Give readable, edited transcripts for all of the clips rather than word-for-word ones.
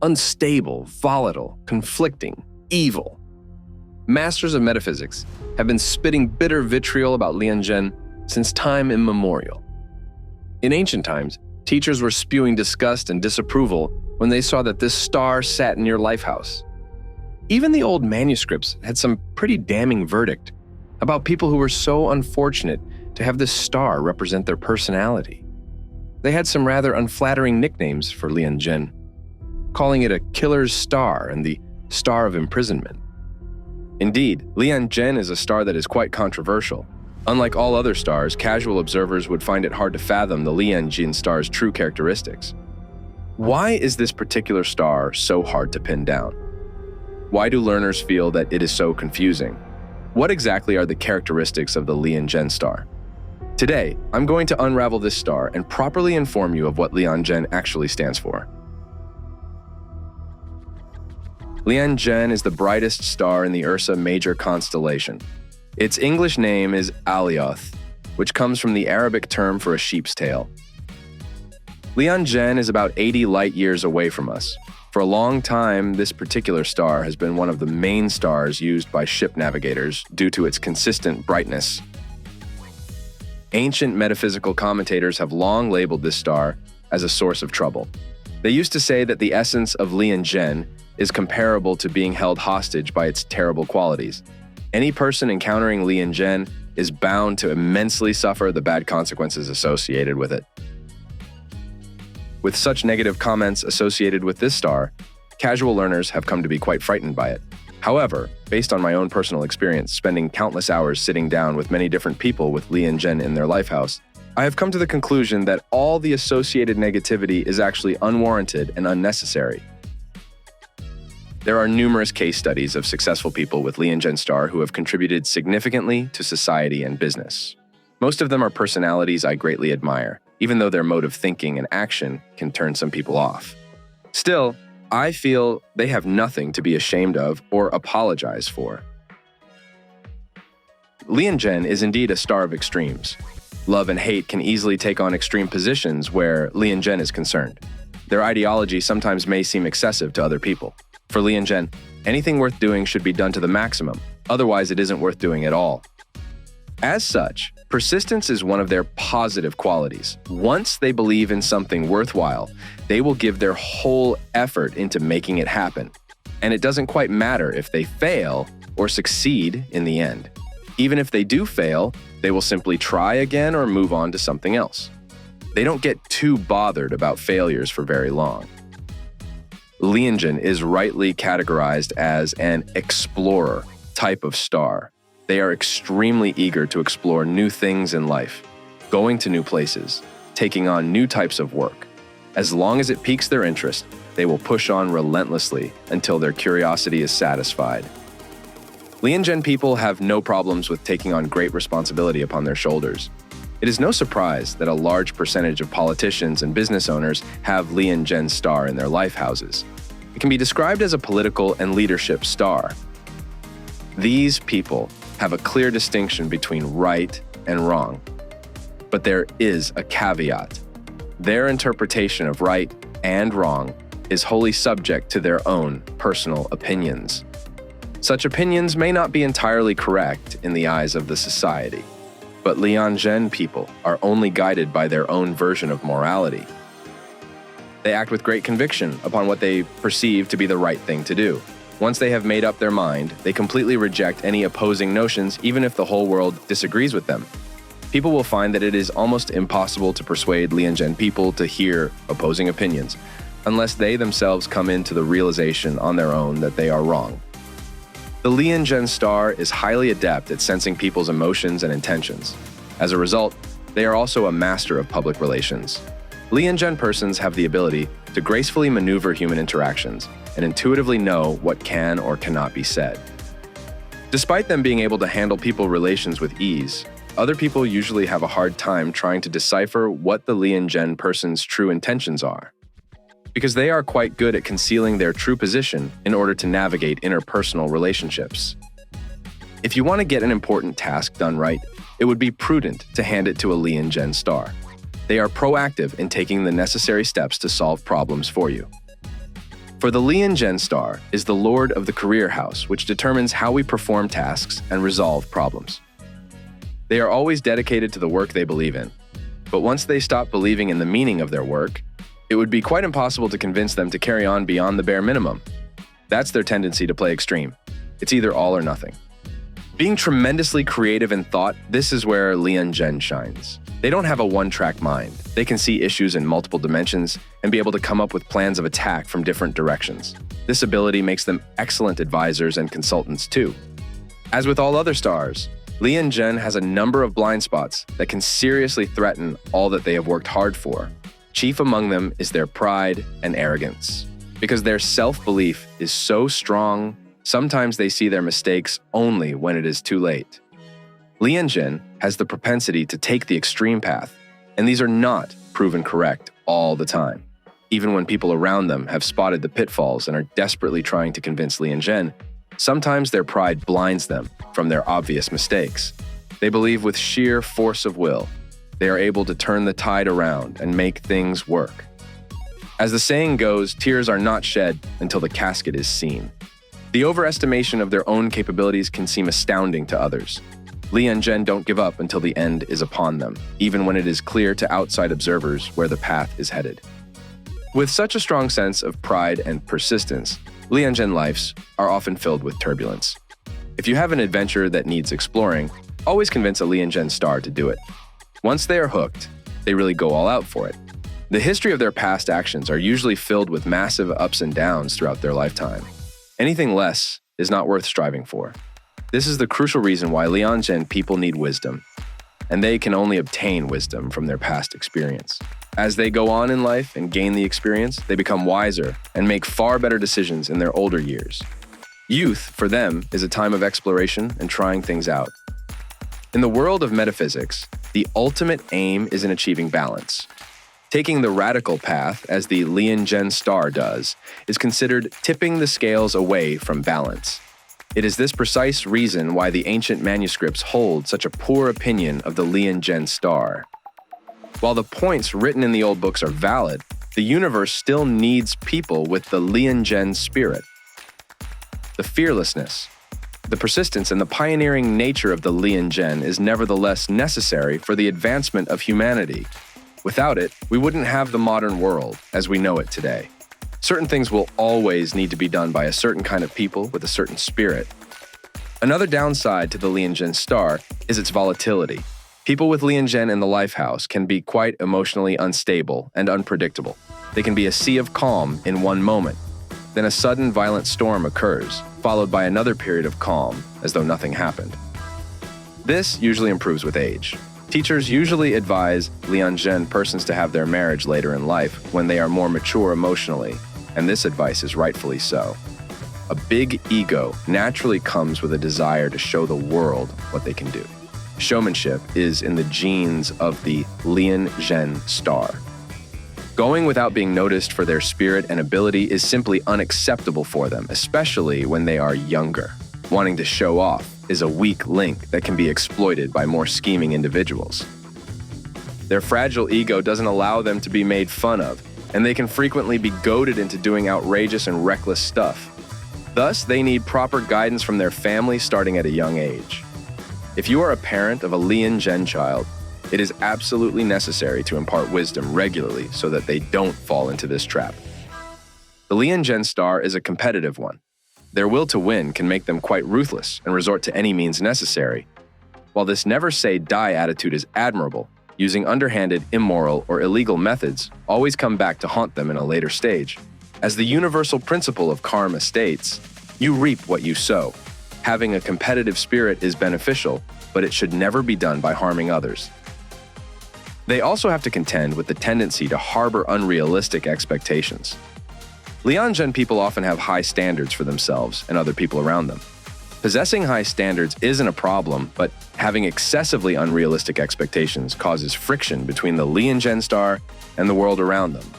unstable, volatile, conflicting, evil. Masters of metaphysics have been spitting bitter vitriol about Lian Zhen since time immemorial. In ancient times, teachers were spewing disgust and disapproval when they saw that this star sat in your lifehouse. Even the old manuscripts had some pretty damning verdict about people who were so unfortunate to have this star represent their personality. They had some rather unflattering nicknames for Lian Zhen, calling it a killer's star and the star of imprisonment. Indeed, Lian Zhen is a star that is quite controversial. Unlike all other stars, casual observers would find it hard to fathom the Lian Zhen star's true characteristics. Why is this particular star so hard to pin down? Why do learners feel that it is so confusing? What exactly are the characteristics of the Lian Zhen star? Today, I'm going to unravel this star and properly inform you of what Lian Zhen actually stands for. Lian Zhen is the brightest star in the Ursa Major constellation. Its English name is Alioth, which comes from the Arabic term for a sheep's tail. Lian Zhen is about 80 light-years away from us. For a long time, this particular star has been one of the main stars used by ship navigators due to its consistent brightness. Ancient metaphysical commentators have long labeled this star as a source of trouble. They used to say that the essence of Lian Zhen is comparable to being held hostage by its terrible qualities. Any person encountering Lian Zhen is bound to immensely suffer the bad consequences associated with it. With such negative comments associated with this star, casual learners have come to be quite frightened by it. However, based on my own personal experience spending countless hours sitting down with many different people with Lian Zhen in their lifehouse, I have come to the conclusion that all the associated negativity is actually unwarranted and unnecessary. There are numerous case studies of successful people with Lian Zhen star who have contributed significantly to society and business. Most of them are personalities I greatly admire, even though their mode of thinking and action can turn some people off. Still, I feel they have nothing to be ashamed of or apologize for. Lian Zhen is indeed a star of extremes. Love and hate can easily take on extreme positions where Lian Zhen is concerned. Their ideology sometimes may seem excessive to other people. For Lian Zhen, anything worth doing should be done to the maximum, otherwise it isn't worth doing at all. As such, persistence is one of their positive qualities. Once they believe in something worthwhile, they will give their whole effort into making it happen. And it doesn't quite matter if they fail or succeed in the end. Even if they do fail, they will simply try again or move on to something else. They don't get too bothered about failures for very long. Lian Zhen is rightly categorized as an explorer type of star. They are extremely eager to explore new things in life, going to new places, taking on new types of work. As long as it piques their interest, they will push on relentlessly until their curiosity is satisfied. Lian Zhen people have no problems with taking on great responsibility upon their shoulders. It is no surprise that a large percentage of politicians and business owners have Lian Zhen star in their life houses. It can be described as a political and leadership star. These people have a clear distinction between right and wrong. But there is a caveat. Their interpretation of right and wrong is wholly subject to their own personal opinions. Such opinions may not be entirely correct in the eyes of the society. But Lian Zhen people are only guided by their own version of morality. They act with great conviction upon what they perceive to be the right thing to do. Once they have made up their mind, they completely reject any opposing notions even if the whole world disagrees with them. People will find that it is almost impossible to persuade Lian Zhen people to hear opposing opinions, unless they themselves come into the realization on their own that they are wrong. The Lian Zhen star is highly adept at sensing people's emotions and intentions. As a result, they are also a master of public relations. Lian Zhen persons have the ability to gracefully maneuver human interactions and intuitively know what can or cannot be said. Despite them being able to handle people relations with ease, other people usually have a hard time trying to decipher what the Lian Zhen person's true intentions are, because they are quite good at concealing their true position in order to navigate interpersonal relationships. If you want to get an important task done right, it would be prudent to hand it to a Lian Zhen star. They are proactive in taking the necessary steps to solve problems for you. For the Lian Zhen star is the lord of the career house, which determines how we perform tasks and resolve problems. They are always dedicated to the work they believe in, but once they stop believing in the meaning of their work, it would be quite impossible to convince them to carry on beyond the bare minimum. That's their tendency to play extreme. It's either all or nothing. Being tremendously creative in thought, this is where Lian Zhen shines. They don't have a one-track mind. They can see issues in multiple dimensions and be able to come up with plans of attack from different directions. This ability makes them excellent advisors and consultants too. As with all other stars, Lian Zhen has a number of blind spots that can seriously threaten all that they have worked hard for. Chief among them is their pride and arrogance. Because their self-belief is so strong, sometimes they see their mistakes only when it is too late. Lian Zhen has the propensity to take the extreme path, and these are not proven correct all the time. Even when people around them have spotted the pitfalls and are desperately trying to convince Lian Zhen, sometimes their pride blinds them from their obvious mistakes. They believe with sheer force of will, they are able to turn the tide around and make things work. As the saying goes, tears are not shed until the casket is seen. The overestimation of their own capabilities can seem astounding to others. Lian Zhen don't give up until the end is upon them, even when it is clear to outside observers where the path is headed. With such a strong sense of pride and persistence, Lian Zhen lives are often filled with turbulence. If you have an adventure that needs exploring, always convince a Lian Zhen star to do it. Once they are hooked, they really go all out for it. The history of their past actions are usually filled with massive ups and downs throughout their lifetime. Anything less is not worth striving for. This is the crucial reason why Lian Zhen people need wisdom, and they can only obtain wisdom from their past experience. As they go on in life and gain the experience, they become wiser and make far better decisions in their older years. Youth, for them, is a time of exploration and trying things out. In the world of metaphysics, the ultimate aim is in achieving balance. Taking the radical path, as the Lian Zhen star does, is considered tipping the scales away from balance. It is this precise reason why the ancient manuscripts hold such a poor opinion of the Lian Zhen star. While the points written in the old books are valid, the universe still needs people with the Lian Zhen spirit. The fearlessness, the persistence, and the pioneering nature of the Lian Zhen is nevertheless necessary for the advancement of humanity. Without it, we wouldn't have the modern world as we know it today. Certain things will always need to be done by a certain kind of people with a certain spirit. Another downside to the Lian Zhen star is its volatility. People with Lian Zhen in the lifehouse can be quite emotionally unstable and unpredictable. They can be a sea of calm in one moment. Then a sudden violent storm occurs, followed by another period of calm, as though nothing happened. This usually improves with age. Teachers usually advise Lian Zhen persons to have their marriage later in life when they are more mature emotionally, and this advice is rightfully so. A big ego naturally comes with a desire to show the world what they can do. Showmanship is in the genes of the Lian Zhen star. Going without being noticed for their spirit and ability is simply unacceptable for them, especially when they are younger. Wanting to show off is a weak link that can be exploited by more scheming individuals. Their fragile ego doesn't allow them to be made fun of, and they can frequently be goaded into doing outrageous and reckless stuff. Thus, they need proper guidance from their family starting at a young age. If you are a parent of a Lian Zhen child, it is absolutely necessary to impart wisdom regularly so that they don't fall into this trap. The Lian Zhen star is a competitive one. Their will to win can make them quite ruthless and resort to any means necessary. While this never-say-die attitude is admirable, using underhanded, immoral, or illegal methods always come back to haunt them in a later stage. As the universal principle of karma states, you reap what you sow. Having a competitive spirit is beneficial, but it should never be done by harming others. They also have to contend with the tendency to harbor unrealistic expectations. Lian Zhen people often have high standards for themselves and other people around them. Possessing high standards isn't a problem, but having excessively unrealistic expectations causes friction between the Lian Zhen star and the world around them.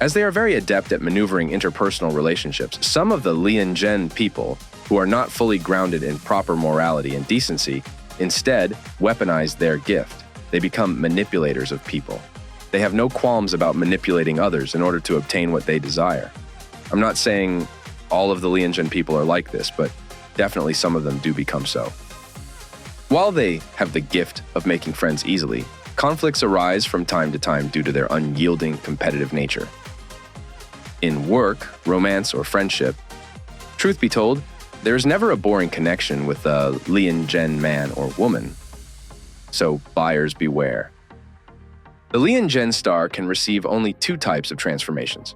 As they are very adept at maneuvering interpersonal relationships, some of the Lian Zhen people, who are not fully grounded in proper morality and decency, instead weaponize their gift. They become manipulators of people. They have no qualms about manipulating others in order to obtain what they desire. I'm not saying all of the Lian Zhen people are like this, but definitely some of them do become so. While they have the gift of making friends easily, conflicts arise from time to time due to their unyielding competitive nature. In work, romance, or friendship, truth be told, there is never a boring connection with a Lian Zhen man or woman. So buyers beware. The Lian Zhen star can receive only two types of transformations.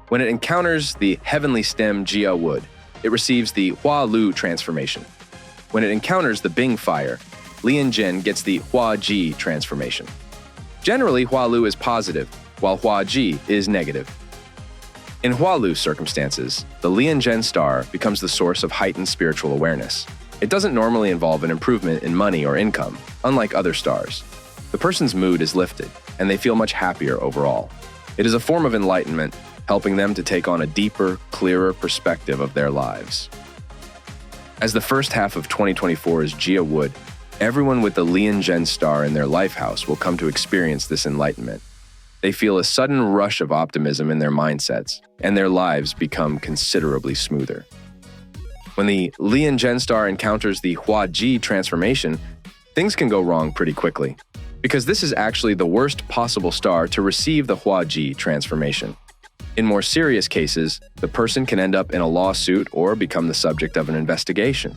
When it encounters the heavenly stem Jia wood, it receives the Hua Lu transformation. When it encounters the Bing fire, Lian Zhen gets the Hua Ji transformation. Generally, Hua Lu is positive, while Hua Ji is negative. In Hua Lu circumstances, the Lian Zhen star becomes the source of heightened spiritual awareness. It doesn't normally involve an improvement in money or income, unlike other stars. The person's mood is lifted, and they feel much happier overall. It is a form of enlightenment, helping them to take on a deeper, clearer perspective of their lives. As the first half of 2024 is Jia Wood, everyone with the Lian Zhen star in their life house will come to experience this enlightenment. They feel a sudden rush of optimism in their mindsets, and their lives become considerably smoother. When the Lian Zhen star encounters the Hua Ji transformation, things can go wrong pretty quickly, because this is actually the worst possible star to receive the Hua Ji transformation. In more serious cases, the person can end up in a lawsuit or become the subject of an investigation.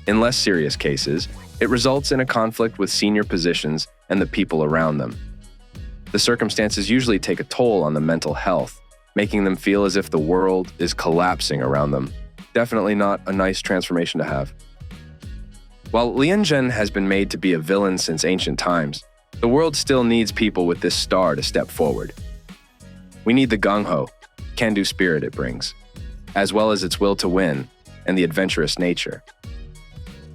In less serious cases, it results in a conflict with senior positions and the people around them. The circumstances usually take a toll on the mental health, making them feel as if the world is collapsing around them. Definitely not a nice transformation to have. While Lian Zhen has been made to be a villain since ancient times, the world still needs people with this star to step forward. We need the gung-ho, can-do spirit it brings, as well as its will to win and the adventurous nature.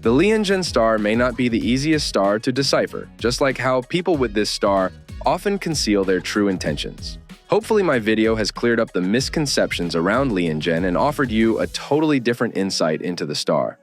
The Lian Zhen star may not be the easiest star to decipher, just like how people with this star often conceal their true intentions. Hopefully my video has cleared up the misconceptions around Lian Zhen and offered you a totally different insight into the star.